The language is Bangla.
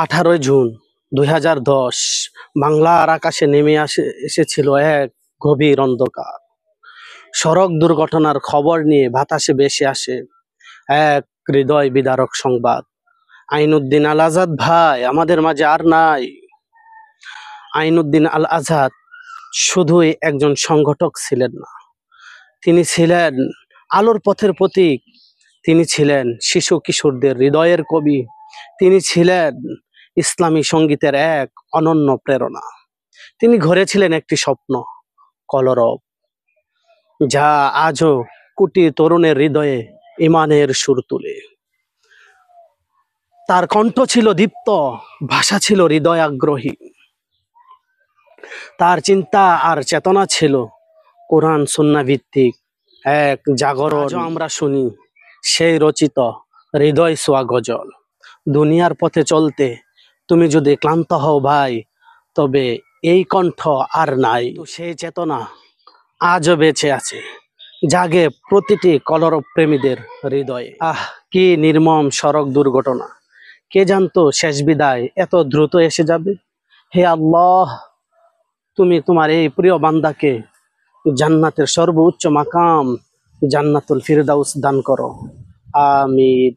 18 জুন 2010 বাংলার আকাশে নেমে এসেছিল এক গভীর অন্ধকার। সড়ক দুর্ঘটনার খবর নিয়ে বাতাসে ভেসে আসে এক হৃদয় বিদারক সংবাদ। আইনুদ্দিন আল আজাদ ভাই আমাদের মাঝে আর নাই। আইনুদ্দিন আল আজাদ শুধুই একজন সংগঠক ছিলেন না, তিনি ছিলেন আলোর পথের প্রতীক। তিনি ছিলেন শিশু কিশোরদের হৃদয়ের কবি। তিনি ছিলেন ইসলামী সঙ্গীতের এক অনন্য প্রেরণা। তিনি গড়েছিলেন একটি স্বপ্ন, কলরব, যা আজও কোটি তরুণের হৃদয়ে ইমানের সুর তুলে। তার কণ্ঠ ছিল দীপ্ত, ভাষা ছিল হৃদয় আগ্রহী। তার চিন্তা আর চেতনা ছিল কোরআন সুন্নাহ ভিত্তিক এক জাগরণ। আমরা শুনি সেই রচিত হৃদয় ছোঁয়া গজল। দুনিয়ার পথে চলতে তুমি যদি ক্লান্ত হও ভাই, তবে এই কণ্ঠ আর নাই। সেই চেতনা আজও বেঁচে আছে, জাগে প্রতিটি কলরব প্রেমীদের হৃদয়ে। কি নির্মম সড়ক দুর্ঘটনা! কে জানতো শেষ বিদায় এত দ্রুত এসে যাবে? হে আল্লাহ, তুমি তোমার এই প্রিয় বান্দাকে জান্নাতের সর্বোচ্চ মাকাম জান্নাতুল ফিরদাউস দান করো। আমিন।